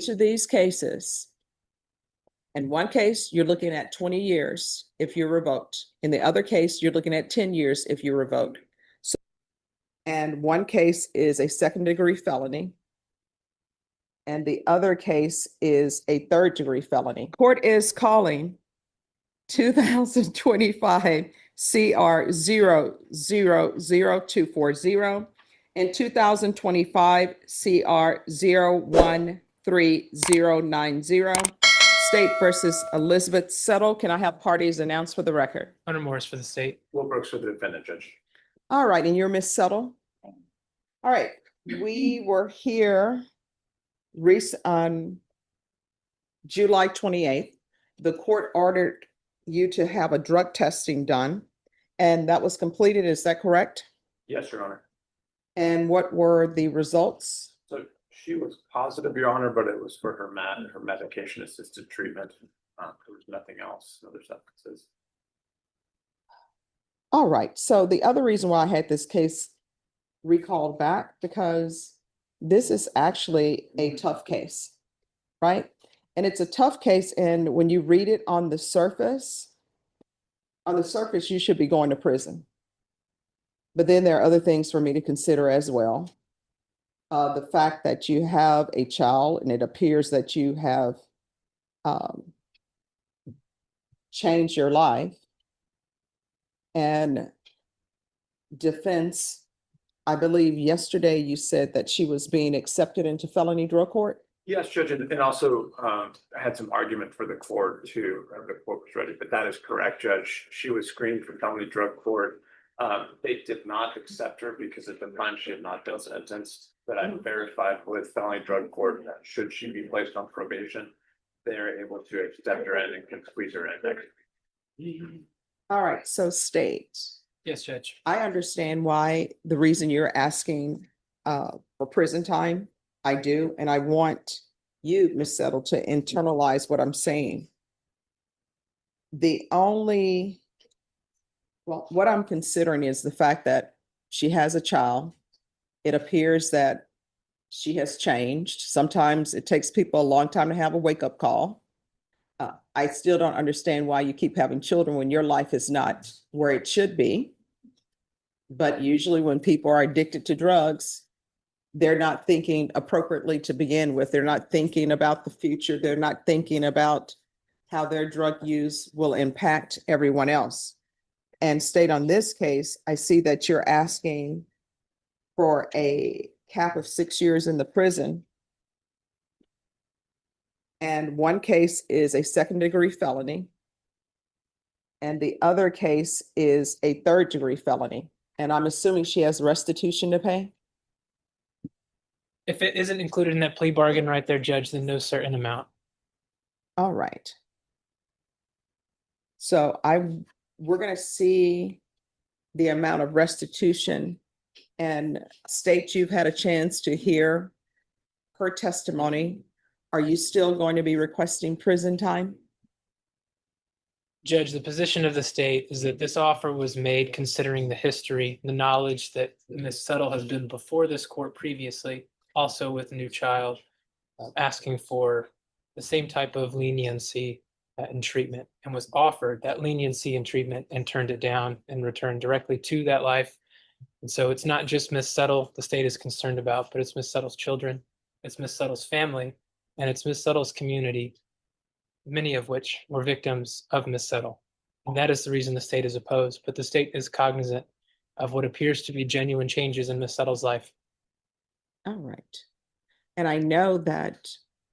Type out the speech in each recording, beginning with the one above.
Each of these cases, in one case, you're looking at 20 years if you're revoked. In the other case, you're looking at 10 years if you're revoked. So, and one case is a second-degree felony. And the other case is a third-degree felony. Court is calling 2025 CR 000240 and 2025 CR 013090. State versus Elizabeth Settle. Can I have parties announced for the record? Hunter Morris for the state. Will Brooks for the defendant, Judge. All right, and you're Miss Settle? All right, we were here on July 28th. The court ordered you to have a drug testing done, and that was completed. Is that correct? Yes, Your Honor. And what were the results? So she was positive, Your Honor, but it was for her medication assisted treatment. There was nothing else, no other substances. All right, so the other reason why I had this case recalled back, because this is actually a tough case, right? And it's a tough case, and when you read it on the surface, you should be going to prison. But then there are other things for me to consider as well. The fact that you have a child, and it appears that you have changed your life. And defense, I believe yesterday you said that she was being accepted into felony drug court. Yes, Judge, and also I had some argument for the court too. The court was ready, but that is correct, Judge. She was screened for felony drug court. They did not accept her because at the time she had not been sentenced. But I verified with felony drug court that should she be placed on probation, they are able to accept her and can squeeze her in next week. All right, so state. Yes, Judge. I understand why the reason you're asking for prison time. I do, and I want you, Ms. Settle, to internalize what I'm saying. What I'm considering is the fact that she has a child. It appears that she has changed. Sometimes it takes people a long time to have a wake-up call. I still don't understand why you keep having children when your life is not where it should be. But usually when people are addicted to drugs, they're not thinking appropriately to begin with. They're not thinking about the future. They're not thinking about how their drug use will impact everyone else. And state on this case, I see that you're asking for a cap of 6 years in the prison. And one case is a second-degree felony. And the other case is a third-degree felony. And I'm assuming she has restitution to pay? If it isn't included in that plea bargain right there, Judge, then no certain amount. All right. So we're going to see the amount of restitution, and state you've had a chance to hear her testimony. Are you still going to be requesting prison time? Judge, the position of the state is that this offer was made considering the history, the knowledge that Ms. Settle has been before this court previously, also with a new child, asking for the same type of leniency in treatment, and was offered that leniency in treatment and turned it down and returned directly to that life. And so it's not just Ms. Settle the state is concerned about, but it's Ms. Settle's children, it's Ms. Settle's family, and it's Ms. Settle's community, many of which were victims of Ms. Settle. And that is the reason the state is opposed, but the state is cognizant of what appears to be genuine changes in Ms. Settle's life. All right. And I know that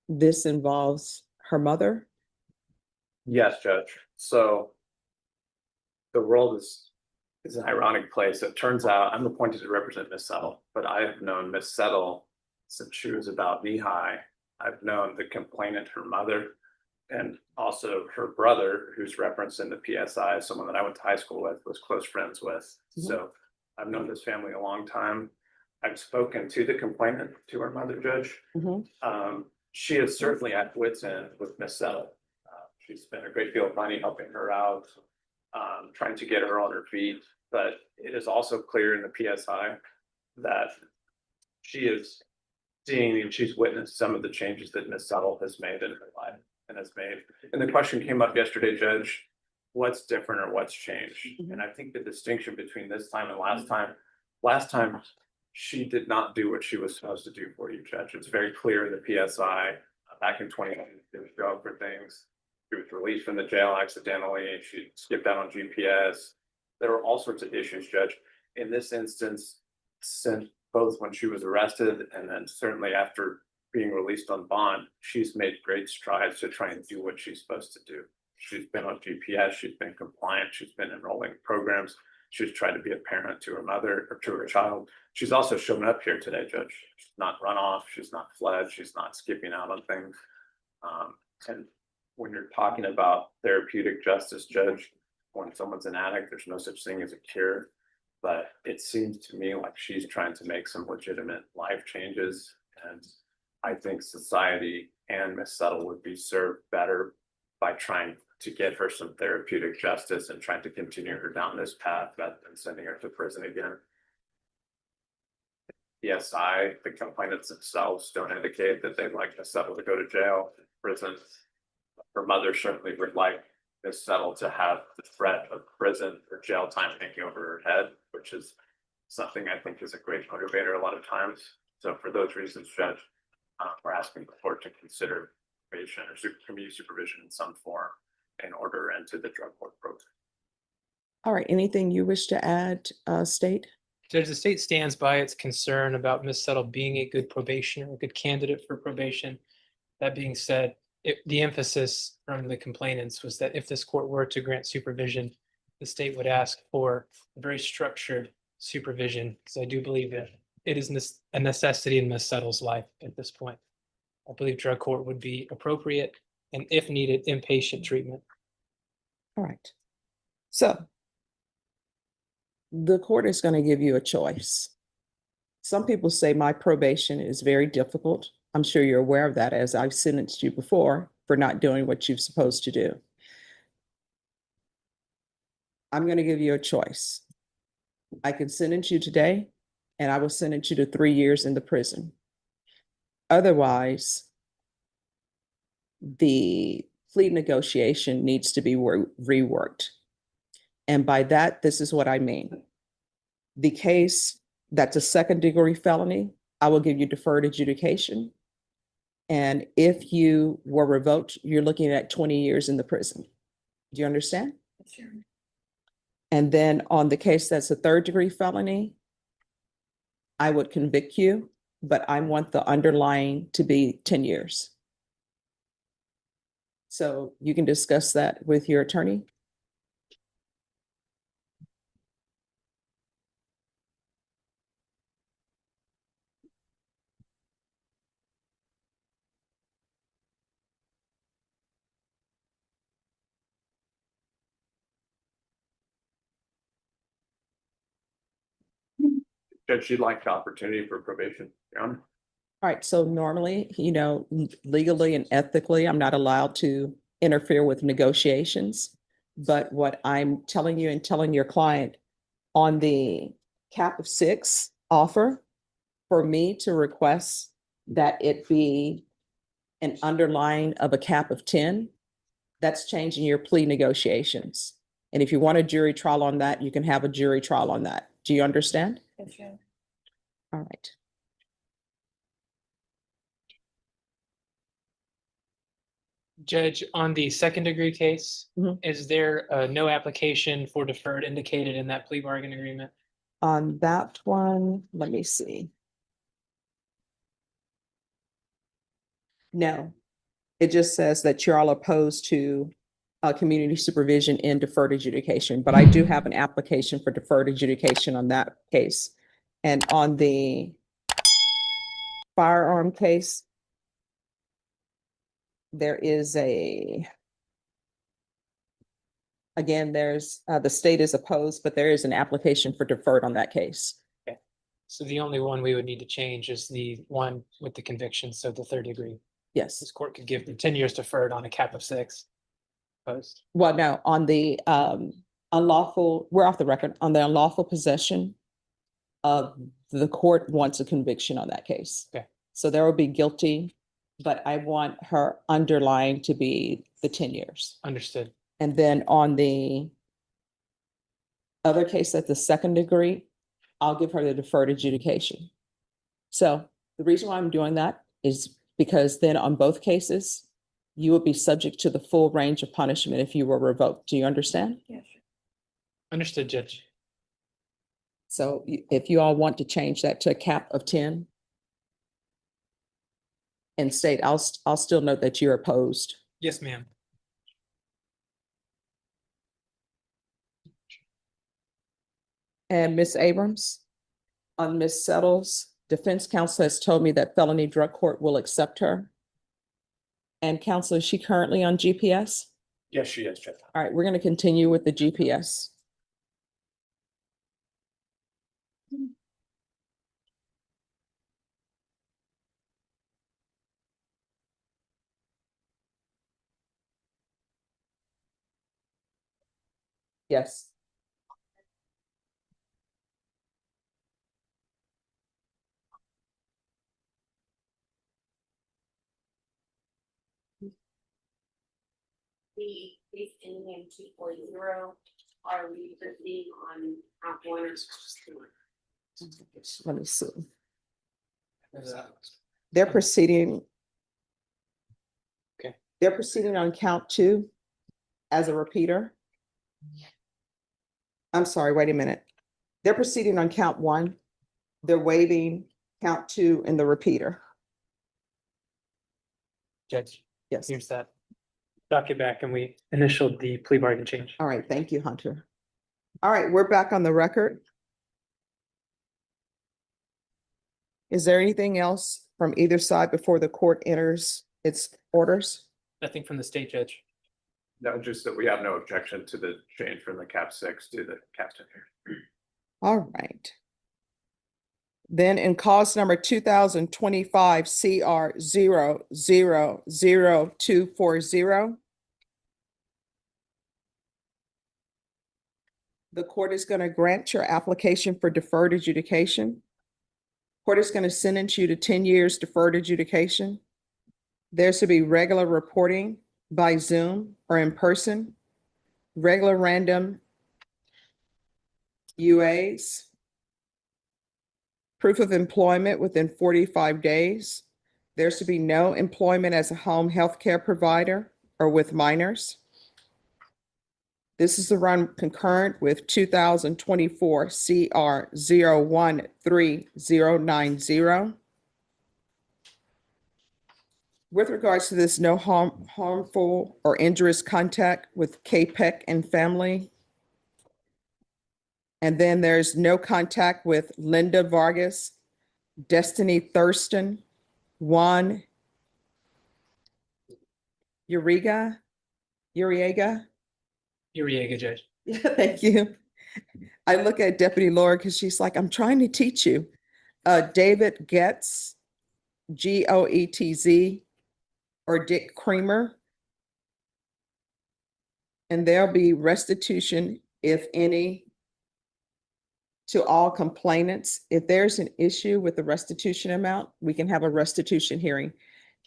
this involves her mother. Yes, Judge. So the world is an ironic place. It turns out I'm appointed to represent Miss Settle, but I have known Miss Settle since she was about knee-high. I've known the complainant, her mother, and also her brother, who's referenced in the PSI, someone that I went to high school with, was close friends with. Mm-hmm. So I've known this family a long time. I've spoken to the complainant, to her mother, Judge. Mm-hmm. She is certainly at wit's end with Miss Settle. She's spent a great deal of money helping her out, trying to get her on her feet. But it is also clear in the PSI that she is seeing and she's witnessed some of the changes that Ms. Settle has made in her life and has made. And the question came up yesterday, Judge, what's different or what's changed? And I think the distinction between this time and last time she did not do what she was supposed to do for you, Judge. It's very clear in the PSI back in 2020, she was going for things. She was released from the jail accidentally. She skipped out on GPS. There were all sorts of issues, Judge. In this instance, since both when she was arrested and then certainly after being released on bond, she's made great strides to try and do what she's supposed to do. She's been on GPS, she's been compliant, she's been enrolling programs, she's tried to be a parent to her mother or to her child. She's also shown up here today, Judge. She's not run off, she's not fled, she's not skipping out on things. And when you're talking about therapeutic justice, Judge, when someone's an addict, there's no such thing as a cure. But it seems to me like she's trying to make some legitimate life changes. And I think society and Miss Settle would be served better by trying to get her some therapeutic justice and trying to continue her down this path rather than sending her to prison again. PSI, the complainants themselves don't indicate that they'd like Miss Settle to go to jail, prison. Her mother certainly would like Miss Settle to have the threat of prison or jail time hanging over her head, which is something I think is a great motivator a lot of times. So for those reasons, Judge, we're asking the court to consider probation or community supervision in some form in order into the drug court program. All right, anything you wish to add, State? Judge, the state stands by its concern about Ms. Settle being a good probationer, a good candidate for probation. That being said, the emphasis from the complainants was that if this court were to grant supervision, the state would ask for a very structured supervision, because I do believe that it is a necessity in Ms. Settle's life at this point. I believe drug court would be appropriate and, if needed, inpatient treatment. All right. So the court is going to give you a choice. Some people say my probation is very difficult. I'm sure you're aware of that, as I've sentenced you before for not doing what you're supposed to do. I'm going to give you a choice. I can sentence you today, and I will sentence you to 3 years in the prison. Otherwise, the plea negotiation needs to be reworked. And by that, this is what I mean. The case that's a second-degree felony, I will give you deferred adjudication. And if you were revoked, you're looking at 20 years in the prison. Do you understand? Sure. And then on the case that's a third-degree felony, I would convict you, but I want the underlying to be 10 years. So you can discuss that with your attorney. Judge, you'd like the opportunity for probation, Your Honor? All right, so normally, legally and ethically, I'm not allowed to interfere with negotiations. But what I'm telling you and telling your client on the cap of 6 offer, for me to request that it be an underlying of a cap of 10, that's changing your plea negotiations. And if you want a jury trial on that, you can have a jury trial on that. Do you understand? Sure. All right. Judge, on the second-degree case, Mhm. is there no application for deferred indicated in that plea bargain agreement? On that one, let me see. No, it just says that you're all opposed to community supervision in deferred adjudication, but I do have an application for deferred adjudication on that case. And on the firearm case, there is again, there's, the state is opposed, but there is an application for deferred on that case. So the only one we would need to change is the one with the conviction, so the third degree. Yes. This court could give them 10 years deferred on a cap of 6. Opposed. Well, no, on the unlawful, we're off the record, on the unlawful possession of the court wants a conviction on that case. Okay. So there will be guilty, but I want her underlying to be the 10 years. Understood. And then on the other case at the second degree, I'll give her the deferred adjudication. So the reason why I'm doing that is because then on both cases, you would be subject to the full range of punishment if you were revoked. Do you understand? Yes. Understood, Judge. So if you all want to change that to a cap of 10 and state, I'll still note that you're opposed. Yes, ma'am. And Ms. Abrams, on Ms. Settles, defense counsel has told me that felony drug court will accept her. And counsel, is she currently on GPS? Yes, she is, Judge. All right, we're going to continue with the GPS. Yes. The case ending in 240, are we proceeding on count one or Let me see. They're proceeding. Okay. They're proceeding on count 2 as a repeater. I'm sorry, wait a minute. They're proceeding on count 1. They're waiving count 2 in the repeater. Judge, Yes. here's that docket back and we initialed the plea bargain change. All right, thank you, Hunter. All right, we're back on the record. Is there anything else from either side before the court enters its orders? Nothing from the state, Judge. No, just that we have no objection to the change from the cap 6 to the cap 10 here. All right. Then in cause number 2025 CR 000240, the court is going to grant your application for deferred adjudication. Court is going to sentence you to 10 years deferred adjudication. There's to be regular reporting by Zoom or in person, regular random UAs, proof of employment within 45 days. There's to be no employment as a home health care provider or with minors. This is to run concurrent with 2024 CR 013090. With regards to this, no harmful or injurious contact with KPEC and family. And then there's no contact with Linda Vargas, Destiny Thurston, Juan Uriega. Uriega, Judge. Yeah, thank you. I look at Deputy Laura because she's like, I'm trying to teach you. David Getz, Goetz, or Dick Creamer. And there'll be restitution, if any, to all complainants. If there's an issue with the restitution amount, we can have a restitution hearing.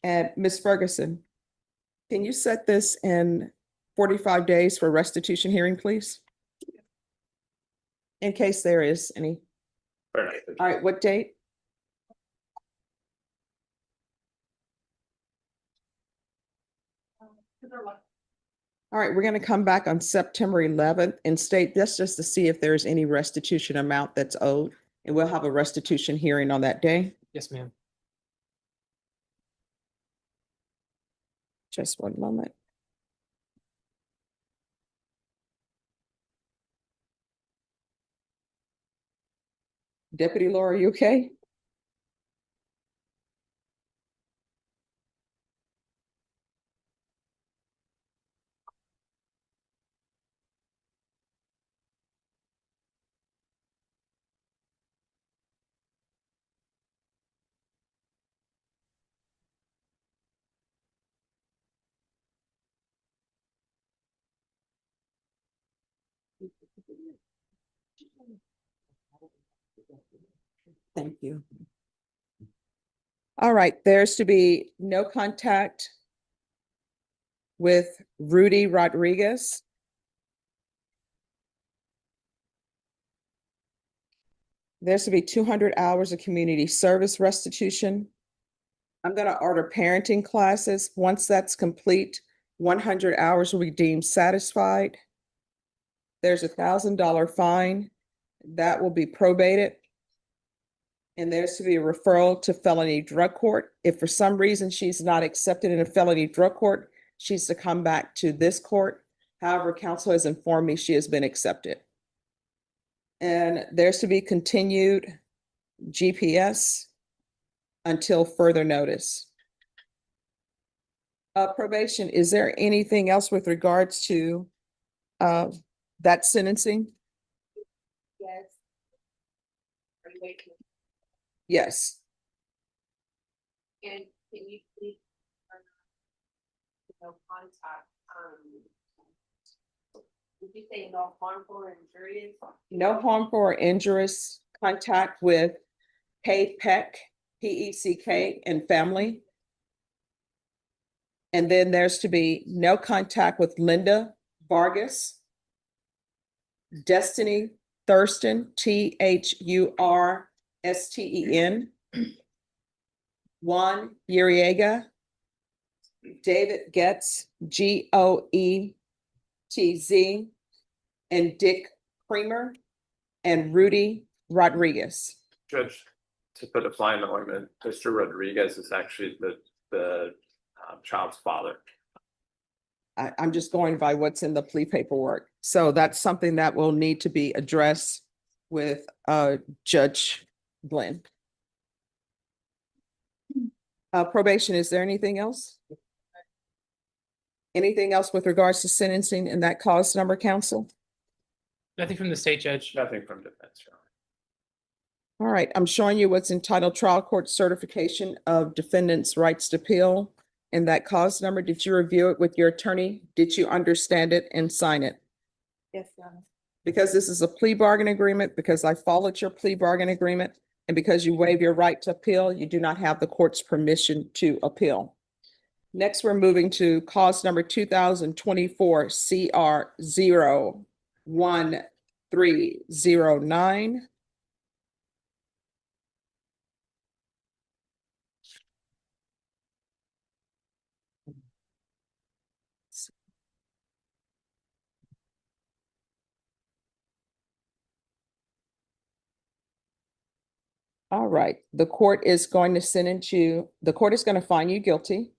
And Ms. Ferguson, can you set this in 45 days for restitution hearing, please? In case there is any. Fair enough. All right, what date? All right, we're going to come back on September 11th and state this just to see if there's any restitution amount that's owed. And we'll have a restitution hearing on that day. Yes, ma'am. Just one moment. Deputy Laura, you okay? Thank you. All right, there's to be no contact with Rudy Rodriguez. There's to be 200 hours of community service restitution. I'm going to order parenting classes. Once that's complete, 100 hours will be deemed satisfied. There's $1,000 fine that will be probated. And there's to be a referral to felony drug court. If for some reason she's not accepted in a felony drug court, she's to come back to this court. However, counsel has informed me she has been accepted. And there's to be continued GPS until further notice. Probation, is there anything else with regards to that sentencing? Yes. Are you waiting? Yes. And can you please? No contact, did you say no harmful or injurious? No harmful or injurious contact with PECK, PECK, and family. And then there's to be no contact with Linda Vargas, Destiny Thurston, THURSTEN, Juan Uriega, David Getz, GOETZ, and Dick Creamer, and Rudy Rodriguez. Judge, to put a fly in the ointment, Mr. Rodriguez is actually the child's father. I'm just going by what's in the plea paperwork. So that's something that will need to be addressed with Judge Glenn. Probation, is there anything else? Anything else with regards to sentencing and that cause number, counsel? Nothing from the state judge. Nothing from defense, Your Honor. All right, I'm showing you what's entitled Trial Court Certification of Defendant's Rights to Appeal. And that cause number, did you review it with your attorney? Did you understand it and sign it? Yes, ma'am. Because this is a plea bargain agreement, because I followed your plea bargain agreement, and because you waive your right to appeal, you do not have the court's permission to appeal. Next, we're moving to cause number 2024 CR 01309. All right, the court is going to sentence you, the court is going to find you guilty.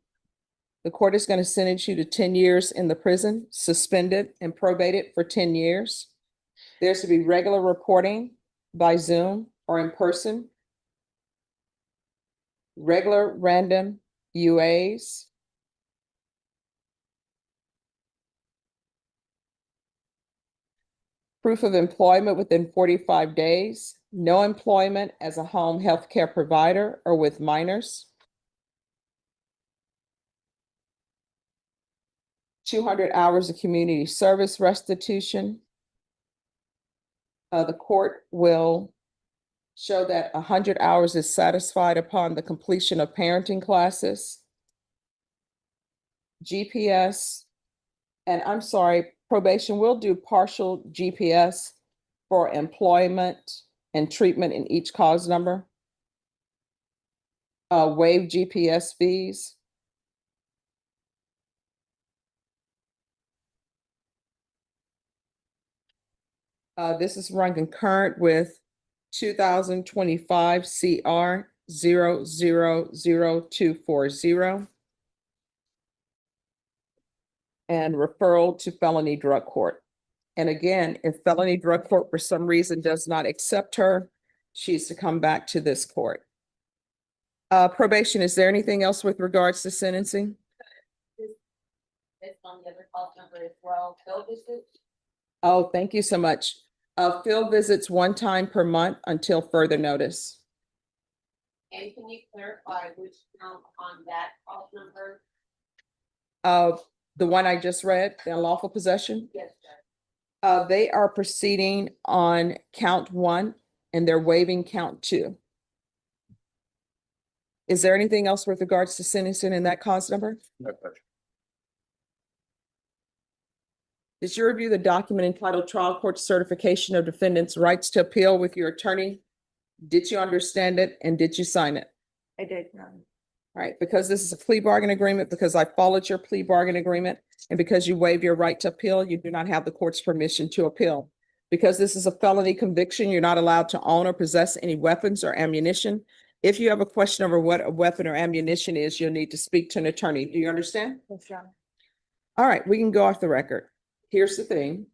The court is going to sentence you to 10 years in the prison, suspended and probated for 10 years. There's to be regular reporting by Zoom or in person. Regular random UAs. Proof of employment within 45 days. No employment as a home health care provider or with minors. 200 hours of community service restitution. The court will show that 100 hours is satisfied upon the completion of parenting classes. GPS, and I'm sorry, probation will do partial GPS for employment and treatment in each cause number. Waive GPS fees. This is run concurrent with 2025 CR 000240. And referral to felony drug court. And again, if felony drug court for some reason does not accept her, she's to come back to this court. Probation, is there anything else with regards to sentencing? It's on the other call number as well, Phil visit. Oh, thank you so much. Field visits one time per month until further notice. And can you clarify which count on that call number? The one I just read, the unlawful possession. Yes, sir. They are proceeding on count 1 and they're waiving count 2. Is there anything else with regards to sentencing in that cause number? No question. Did you review the document entitled Trial Court Certification of Defendant's Rights to Appeal with your attorney? Did you understand it and did you sign it? I did, Your Honor. All right, because this is a plea bargain agreement, because I followed your plea bargain agreement, and because you waive your right to appeal, you do not have the court's permission to appeal. Because this is a felony conviction, you're not allowed to own or possess any weapons or ammunition. If you have a question over what a weapon or ammunition is, you'll need to speak to an attorney. Do you understand? Yes, Your Honor. All right, we can go off the record. Here's the thing.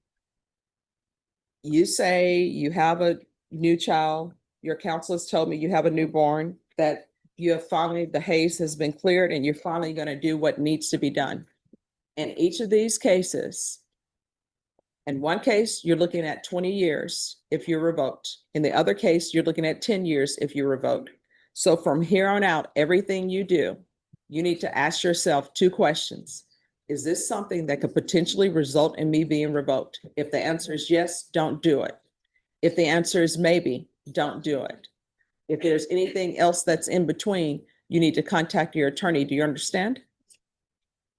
You say you have a new child. Your counsel has told me you have a newborn, that you have finally, the haze has been cleared and you're finally going to do what needs to be done. In each of these cases, in one case, you're looking at 20 years if you're revoked. In the other case, you're looking at 10 years if you're revoked. So from here on out, everything you do, you need to ask yourself two questions. Is this something that could potentially result in me being revoked? If the answer is yes, don't do it. If the answer is maybe, don't do it. If there's anything else that's in between, you need to contact your attorney. Do you understand?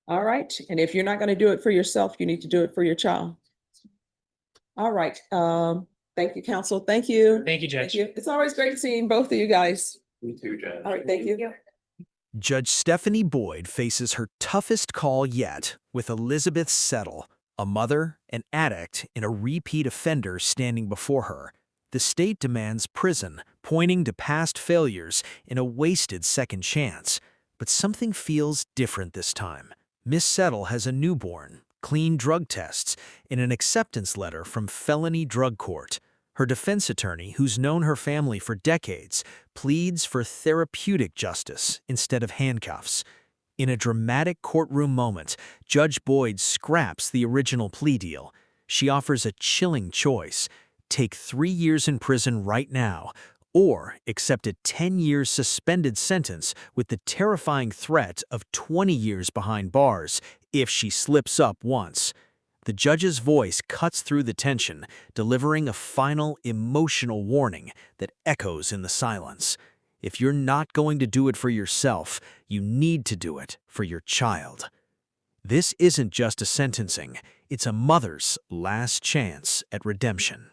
All right. And if you're not going to do it for yourself, you need to do it for your child. All right. Thank you, counsel. Thank you. Thank you, Thank Judge. you. It's always great seeing both of you guys. Me too, Judge. All right. Thank you. Judge Stephanie Boyd faces her toughest call yet with Elizabeth Settle, a mother, an addict, and a repeat offender standing before her. The state demands prison, pointing to past failures and a wasted second chance. But something feels different this time. Miss Settle has a newborn, clean drug tests, and an acceptance letter from felony drug court. Her defense attorney, who's known her family for decades, pleads for therapeutic justice instead of handcuffs. In a dramatic courtroom moment, Judge Boyd scraps the original plea deal. She offers a chilling choice: take 3 years in prison right now, or accept a 10-year suspended sentence with the terrifying threat of 20 years behind bars if she slips up once. The judge's voice cuts through the tension, delivering a final emotional warning that echoes in the silence. If you're not going to do it for yourself, you need to do it for your child. This isn't just a sentencing, it's a mother's last chance at redemption.